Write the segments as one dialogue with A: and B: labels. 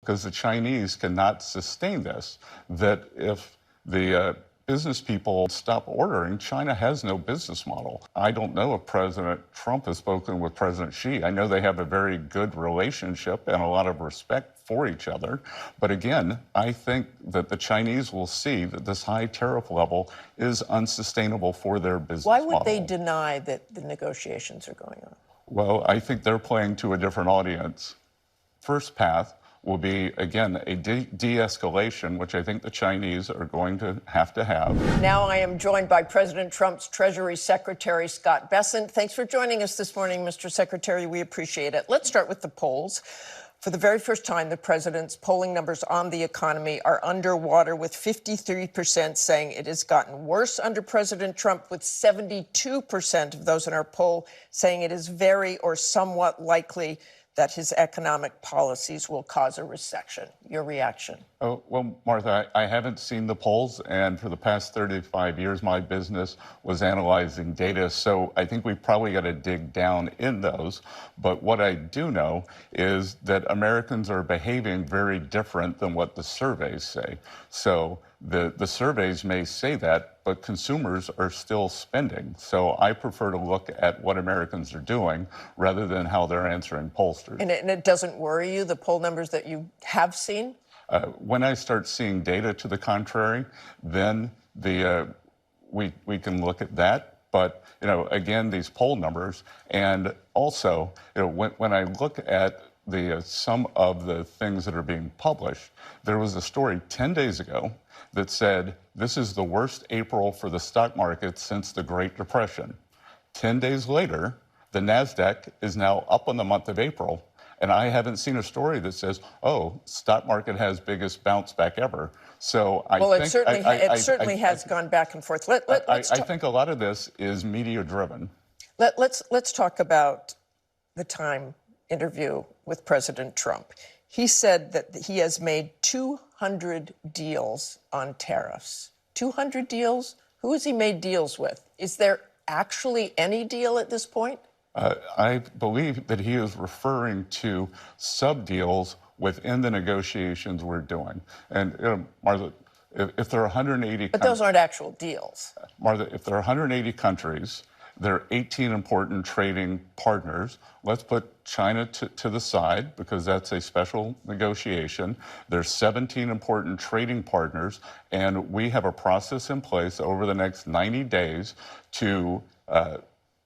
A: because the Chinese cannot sustain this, that if the business people stop ordering, China has no business model. I don't know if President Trump has spoken with President Xi. I know they have a very good relationship and a lot of respect for each other. But again, I think that the Chinese will see that this high tariff level is unsustainable for their business model.
B: Why would they deny that the negotiations are going on?
A: Well, I think they're playing to a different audience. First path will be, again, a de-escalation, which I think the Chinese are going to have.
B: Now I am joined by President Trump's Treasury Secretary, Scott Bessent. Thanks for joining us this morning, Mr. Secretary. We appreciate it. Let's start with the polls. For the very first time, the president's polling numbers on the economy are underwater, with 53% saying it has gotten worse under President Trump, with 72% of those in our poll saying it is very or somewhat likely that his economic policies will cause a recession. Your reaction?
A: Oh, well, Martha, I haven't seen the polls, and for the past 35 years, my business was analyzing data, so I think we've probably got to dig down in those. But what I do know is that Americans are behaving very different than what the surveys say. So the surveys may say that, but consumers are still spending. So I prefer to look at what Americans are doing rather than how they're answering pollsters.
B: And it doesn't worry you, the poll numbers that you have seen?
A: When I start seeing data to the contrary, then we can look at that. But, again, these poll numbers, and also, when I look at some of the things that are being published, there was a story 10 days ago that said this is the worst April for the stock market since the Great Depression. 10 days later, the NASDAQ is now up on the month of April, and I haven't seen a story that says, oh, stock market has biggest bounce back ever. So
B: it certainly has gone back and forth.
A: I think a lot of this is media driven.
B: Let's talk about the Time interview with President Trump. He said that he has made 200 deals on tariffs. 200 deals? Who has he made deals with? Is there actually any deal at this point?
A: I believe that he is referring to sub-deals within the negotiations we're doing. And, Martha, if there are 180...
B: But those aren't actual deals.
A: Martha, if there are 180 countries, there are 18 important trading partners. Let's put China to the side because that's a special negotiation. There's 17 important trading partners, and we have a process in place over the next 90 days to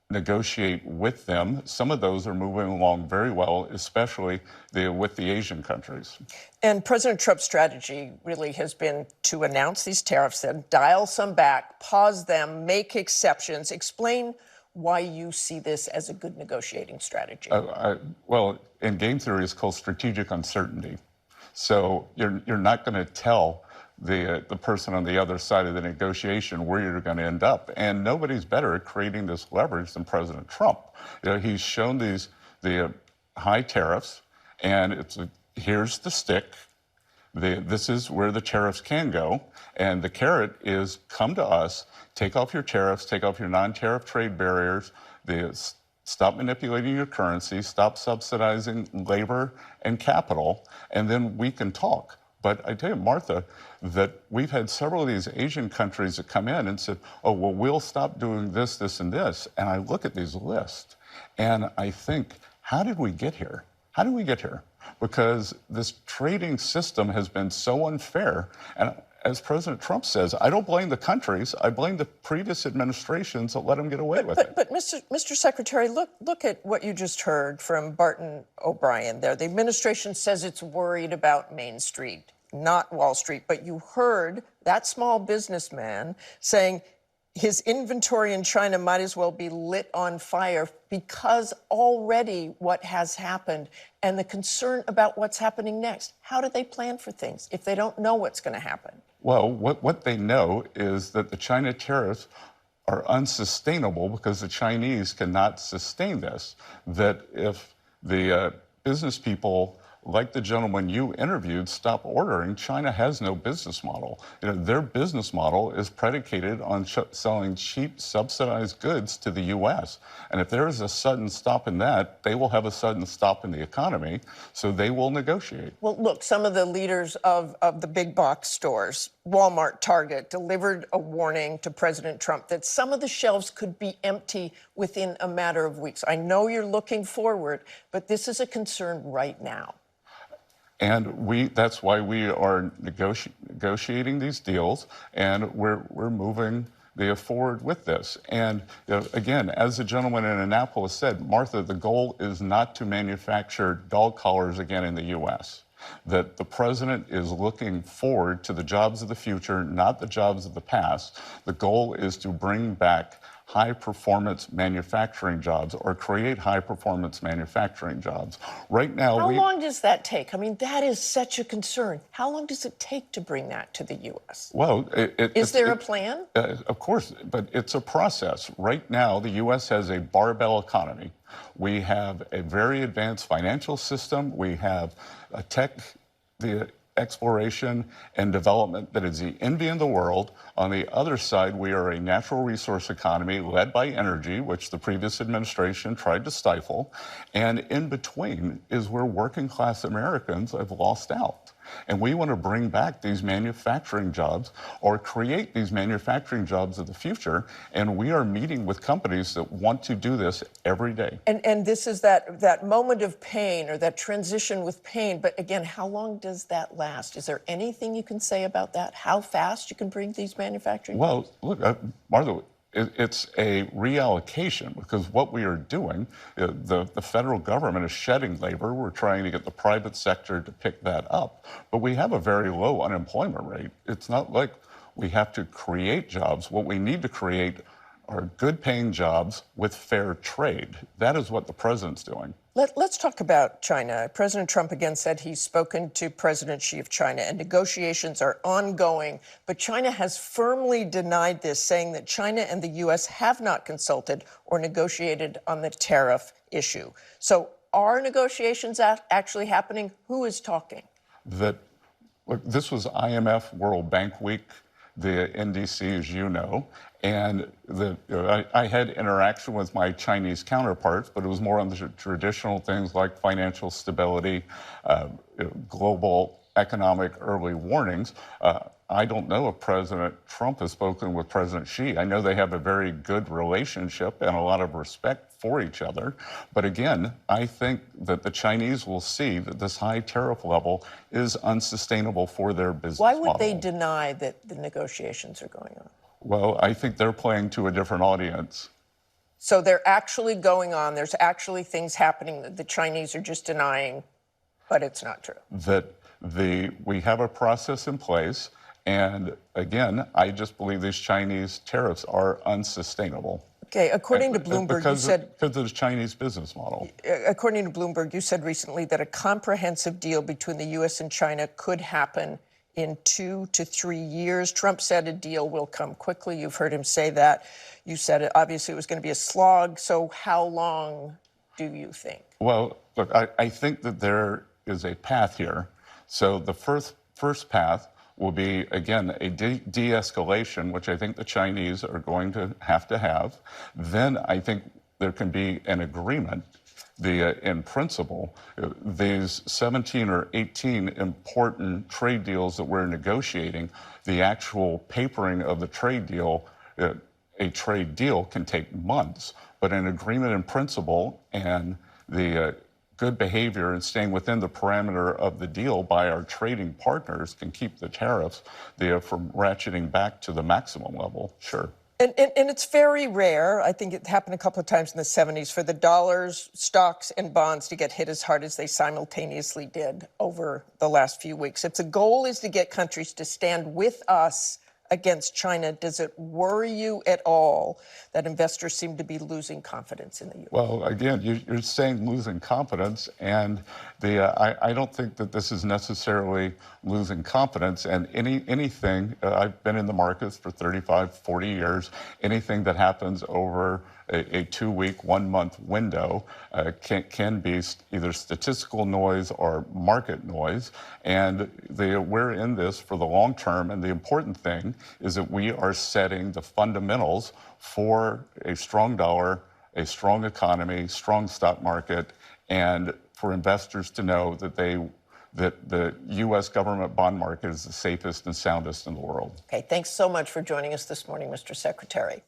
A: negotiate with them. Some of those are moving along very well, especially with the Asian countries.
B: And President Trump's strategy really has been to announce these tariffs, then dial some back, pause them, make exceptions. Explain why you see this as a good negotiating strategy.
A: Well, in game theory, it's called strategic uncertainty. So you're not going to tell the person on the other side of the negotiation where you're going to end up. And nobody's better at creating this leverage than President Trump. He's shown the high tariffs, and here's the stick. This is where the tariffs can go. And the carrot is come to us, take off your tariffs, take off your non-tariff trade barriers, stop manipulating your currency, stop subsidizing labor and capital, and then we can talk. But I tell you, Martha, that we've had several of these Asian countries that come in and said, oh, well, we'll stop doing this, this, and this. And I look at these lists, and I think, how did we get here? How did we get here? Because this trading system has been so unfair. And as President Trump says, I don't blame the countries. I blame the previous administrations that let them get away with it.
B: But Mr. Secretary, look at what you just heard from Barton O'Brien there. The administration says it's worried about Main Street, not Wall Street. But you heard that small businessman saying his inventory in China might as well be lit on fire because already what has happened and the concern about what's happening next. How do they plan for things if they don't know what's going to happen?
A: Well, what they know is that the China tariffs are unsustainable because the Chinese cannot sustain this. That if the business people like the gentleman you interviewed, stop ordering. China has no business model. Their business model is predicated on selling cheap, subsidized goods to the U.S. And if there is a sudden stop in that, they will have a sudden stop in the economy, so they will negotiate.
B: Well, look, some of the leaders of the big box stores, Walmart, Target, delivered a warning to President Trump that some of the shelves could be empty within a matter of weeks. I know you're looking forward, but this is a concern right now.
A: And that's why we are negotiating these deals, and we're moving forward with this. And again, as the gentleman in Annapolis said, Martha, the goal is not to manufacture dog collars again in the U.S. That the president is looking forward to the jobs of the future, not the jobs of the past. The goal is to bring back high-performance manufacturing jobs or create high-performance manufacturing jobs. Right now,
B: How long does that take? I mean, that is such a concern. How long does it take to bring that to the U.S.?
A: Well,
B: is there a plan?
A: Of course, but it's a process. Right now, the U.S. has a barbell economy. We have a very advanced financial system. We have a the exploration and development that is the envy in the world. On the other side, we are a natural resource economy led by energy, which the previous administration tried to stifle. And in between is where working class Americans have lost out. And we want to bring back these manufacturing jobs or create these manufacturing jobs of the future. And we are meeting with companies that want to do this every day.
B: And this is that moment of pain or that transition with pain. But again, how long does that last? Is there anything you can say about that? How fast you can bring these manufacturing jobs?
A: Well, look, Martha, it's a reallocation because what we are doing, the federal government is shedding labor. We're trying to get the private sector to pick that up. But we have a very low unemployment rate. It's not like we have to create jobs. What we need to create are good-paying jobs with fair trade. That is what the president's doing.
B: Let's talk about China. President Trump again said he's spoken to President Xi of China and negotiations are ongoing. But China has firmly denied this, saying that China and the U.S. have not consulted or negotiated on the tariff issue. So are negotiations actually happening? Who is talking?
A: Look, this was IMF World Bank Week, the NDC, as you know, and I had interaction with my Chinese counterparts, but it was more on the traditional things like financial stability, global economic early warnings. I don't know if President Trump has spoken with President Xi. I know they have a very good relationship and a lot of respect for each other. But again, I think that the Chinese will see that this high tariff level is unsustainable for their business
B: Why would
A: model.
B: they deny that the negotiations are going on?
A: Well, I think they're playing to a different audience.
B: So they're actually going on. There's actually things happening that the Chinese are just denying, but it's not true.
A: That we have a process in place. And again, I just believe these Chinese tariffs are unsustainable.
B: Okay, according to Bloomberg, you said...
A: Because of the Chinese business model.
B: According to Bloomberg, you said recently that a comprehensive deal between the U.S. and China could happen in 2 to 3 years. Trump said a deal will come quickly. You've heard him say that. You said obviously it was going to be a slog. So how long do you think?
A: Well, look, I think that there is a path here. So the first path will be, again, a de-escalation, which I think the Chinese are going to have. Then I think there can be an agreement. In principle, these 17 or 18 important trade deals that we're negotiating, the actual papering of the trade deal, a trade deal can take months, but an agreement in principle and the good behavior and staying within the parameter of the deal by our trading partners can keep the tariffs from ratcheting back to the maximum level, sure.
B: And it's very rare, I think it happened a couple of times in the 70s, for the dollars, stocks, and bonds to get hit as hard as they simultaneously did over the last few weeks. If the goal is to get countries to stand with us against China, does it worry you at all that investors seem to be losing confidence in the U.S.?
A: Well, again, you're saying losing confidence, and I don't think that this is necessarily losing confidence. And anything, I've been in the markets for 35, 40 years, anything that happens over a 2-week, 1-month window can be either statistical noise or market noise. And we're in this for the long term. And the important thing is that we are setting the fundamentals for a strong dollar, a strong economy, strong stock market, and for investors to know that the U.S. government bond market is the safest and soundest in the world.
B: Okay, thanks so much for joining us this morning, Mr. Secretary.